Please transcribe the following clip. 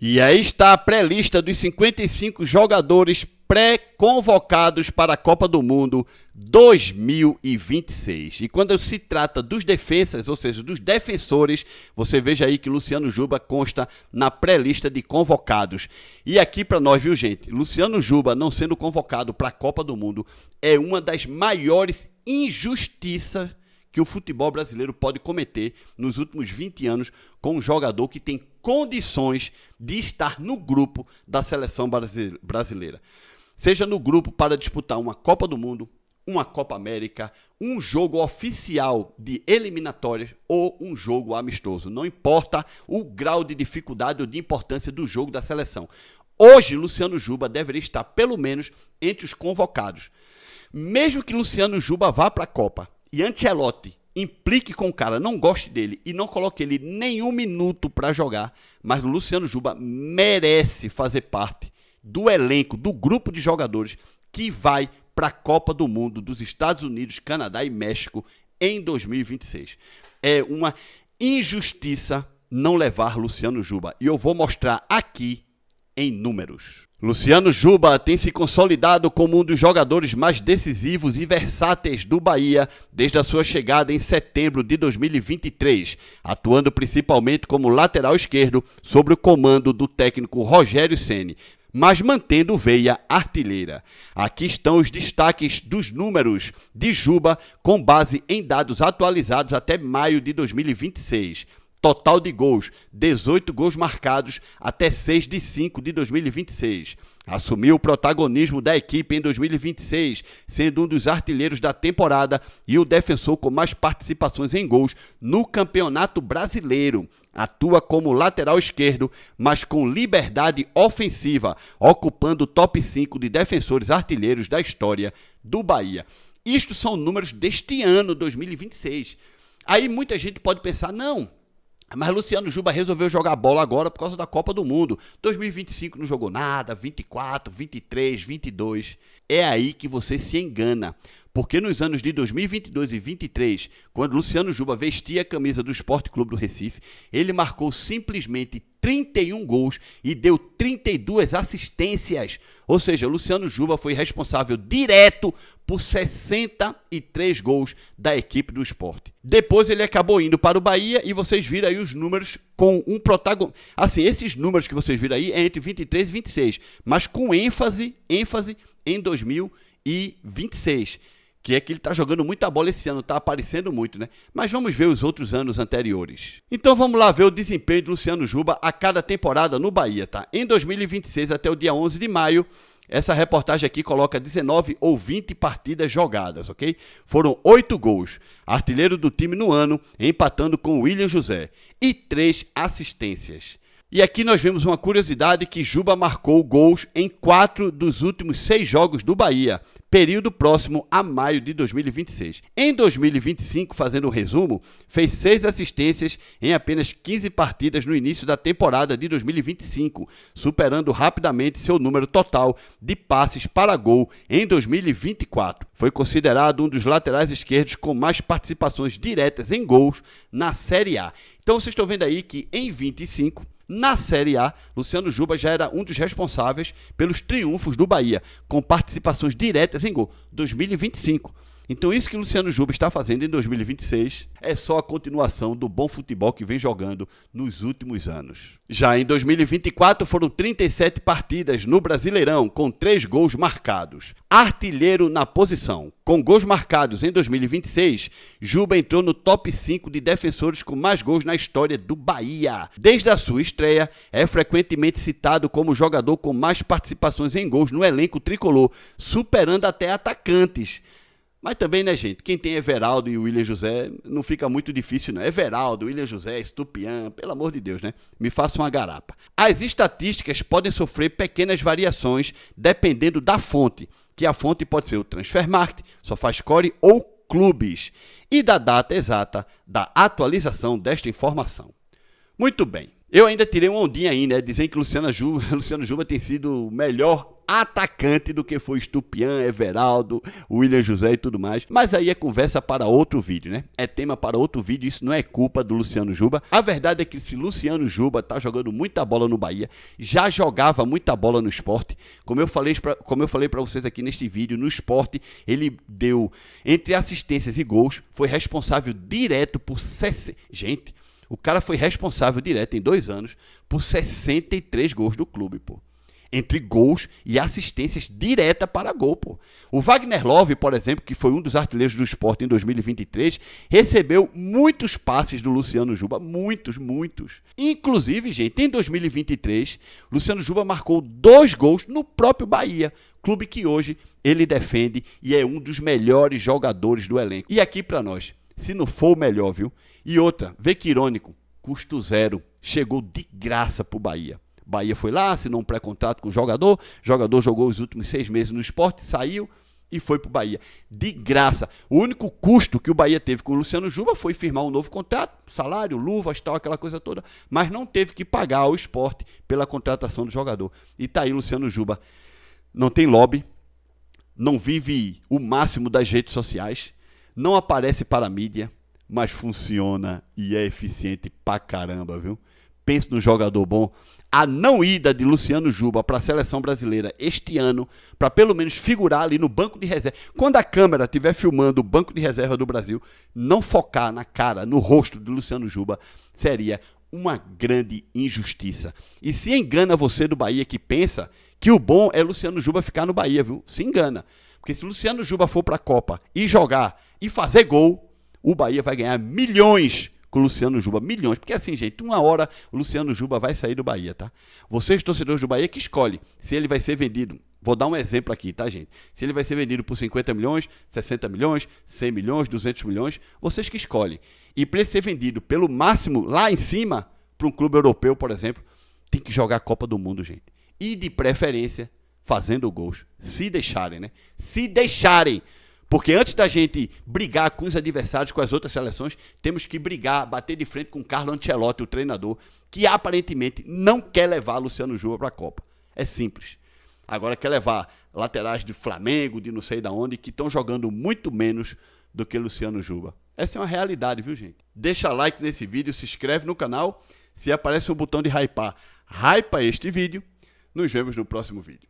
E aí está a pré-lista dos 55 jogadores pré-convocados para a Copa do Mundo 2026. E quando se trata dos defensas, ou seja, dos defensores, você veja aí que Luciano Juba consta na pré-lista de convocados. E aqui para nós, viu gente, Luciano Juba não sendo convocado para a Copa do Mundo é uma das maiores injustiças que o futebol brasileiro pode cometer nos últimos 20 anos com um jogador que tem condições de estar no grupo da seleção brasileira. Seja no grupo para disputar uma Copa do Mundo, uma Copa América, um jogo oficial de eliminatórias ou um jogo amistoso. Não importa o grau de dificuldade ou de importância do jogo da seleção. Hoje, Luciano Juba deveria estar pelo menos entre os convocados. Mesmo que Luciano Juba vá para a Copa e Ancelotti implique com o cara, não goste dele e não coloque ele nenhum minuto para jogar, mas o Luciano Juba merece fazer parte do elenco, do grupo de jogadores que vai para a Copa do Mundo dos Estados Unidos, Canadá e México em 2026. É uma injustiça não levar Luciano Juba e eu vou mostrar aqui em números. Luciano Juba tem se consolidado como um dos jogadores mais decisivos e versáteis do Bahia desde a sua chegada em setembro de 2023, atuando principalmente como lateral esquerdo sob o comando do técnico Rogério Ceni, mas mantendo veia artilheira. Aqui estão os destaques dos números de Juba com base em dados atualizados até maio de 2026. Total de gols, 18 gols marcados até 6 de 5 de 2026. Assumiu o protagonismo da equipe em 2026, sendo um dos artilheiros da temporada e o defensor com mais participações em gols no Campeonato Brasileiro. Atua como lateral esquerdo, mas com liberdade ofensiva, ocupando o top 5 de defensores artilheiros da história do Bahia. Isto são números deste ano, 2026. Aí muita gente pode pensar, não, mas Luciano Juba resolveu jogar bola agora por causa da Copa do Mundo. 2025 não jogou nada, 24, 23, 22. É aí que você se engana. Porque nos anos de 2022 e 2023, quando Luciano Juba vestia a camisa do Sport Clube do Recife, ele marcou simplesmente 31 gols e deu 32 assistências. Ou seja, Luciano Juba foi responsável direto por 63 gols da equipe do Sport. Depois ele acabou indo para o Bahia e vocês viram aí os números com um protagonista. Assim, esses números que vocês viram aí é entre 23 e 26, mas com ênfase em 2026. Que é que ele está jogando muita bola esse ano, está aparecendo muito, né? Mas vamos ver os outros anos anteriores. Então vamos lá ver o desempenho de Luciano Juba a cada temporada no Bahia, tá? Em 2026 até o dia 11 de maio, essa reportagem aqui coloca 19 ou 20 partidas jogadas, ok? Foram 8 gols, artilheiro do time no ano, empatando com William José, e 3 assistências. E aqui nós vemos uma curiosidade que Juba marcou gols em 4 dos últimos 6 jogos do Bahia, período próximo a maio de 2026. Em 2025, fazendo um resumo, fez 6 assistências em apenas 15 partidas no início da temporada de 2025, superando rapidamente seu número total de passes para gol em 2024. Foi considerado um dos laterais esquerdos com mais participações diretas em gols na Série A. Então vocês estão vendo aí que em 25... na Série A, Luciano Juba já era um dos responsáveis pelos triunfos do Bahia, com participações diretas em gol, 2025. Então isso que Luciano Juba está fazendo em 2026 é só a continuação do bom futebol que vem jogando nos últimos anos. Já em 2024 foram 37 partidas no Brasileirão, com 3 gols marcados. Artilheiro na posição. Com gols marcados em 2026, Juba entrou no top 5 de defensores com mais gols na história do Bahia. Desde a sua estreia, é frequentemente citado como jogador com mais participações em gols no elenco tricolor, superando até atacantes. Mas também, né, gente, quem tem Everaldo e William José, não fica muito difícil, não. Everaldo, William José, Estupian, pelo amor de Deus, né? Me faça uma garapa. As estatísticas podem sofrer pequenas variações dependendo da fonte, que a fonte pode ser o Transfermarkt, SofaScore ou clubes, e da data exata da atualização desta informação. Muito bem. Eu ainda tirei uma ondinha aí, né, dizendo que Luciano Juba tem sido o melhor atacante do que foi Estupian, Everaldo, William José e tudo mais. Mas aí é conversa para outro vídeo, né? É tema para outro vídeo, isso não é culpa do Luciano Juba. A verdade é que se Luciano Juba tá jogando muita bola no Bahia, já jogava muita bola no Sport. Como eu falei para vocês aqui neste vídeo, no Sport, ele deu, entre assistências e gols, foi responsável direto por... Gente, o cara foi responsável direto em 2 anos por 63 gols do clube, pô. Entre gols e assistências direta para gol, pô. O Wagner Love, por exemplo, que foi um dos artilheiros do Sport em 2023, recebeu muitos passes do Luciano Juba, muitos. Inclusive, gente, em 2023, Luciano Juba marcou 2 gols no próprio Bahia, clube que hoje ele defende e é um dos melhores jogadores do elenco. E aqui para nós, se não for o melhor, viu? E outra, vê que irônico, custo zero, chegou de graça pro Bahia. Bahia foi lá, assinou um pré-contrato com o jogador jogou os últimos 6 meses no Sport, saiu e foi para o Bahia. De graça. O único custo que o Bahia teve com o Luciano Juba foi firmar um novo contrato, salário, luvas, tal, aquela coisa toda, mas não teve que pagar ao Sport pela contratação do jogador. E tá aí Luciano Juba. Não tem lobby, não vive o máximo das redes sociais, não aparece para a mídia, mas funciona e é eficiente pra caramba, viu? Pense no jogador bom. A não ida de Luciano Juba para a seleção brasileira este ano, para pelo menos figurar ali no banco de reserva. Quando a câmera estiver filmando o banco de reserva do Brasil, não focar na cara, no rosto de Luciano Juba, seria uma grande injustiça. E se engana você do Bahia que pensa que o bom é Luciano Juba ficar no Bahia, viu? Se engana. Porque se Luciano Juba for para a Copa e jogar e fazer gol, o Bahia vai ganhar milhões com o Luciano Juba, milhões. Porque assim, gente, uma hora o Luciano Juba vai sair do Bahia, tá? Vocês, torcedores do Bahia, que escolhem se ele vai ser vendido. Vou dar um exemplo aqui, tá, gente? Se ele vai ser vendido por 50 milhões, 60 milhões, 100 milhões, 200 milhões, vocês que escolhem. E para ele ser vendido pelo máximo lá em cima, para um clube europeu, por exemplo, tem que jogar a Copa do Mundo, gente. E de preferência, fazendo gols. Se deixarem, né? Se deixarem. Porque antes da gente brigar com os adversários, com as outras seleções, temos que brigar, bater de frente com o Carlo Ancelotti, o treinador, que aparentemente não quer levar Luciano Juba para a Copa. É simples. Agora quer levar laterais do Flamengo, de não sei de onde, que estão jogando muito menos do que Luciano Juba. Essa é uma realidade, viu, gente? Deixa like nesse vídeo, se inscreve no canal. Se aparece um botão de hypar, hypa este vídeo. Nos vemos no próximo vídeo.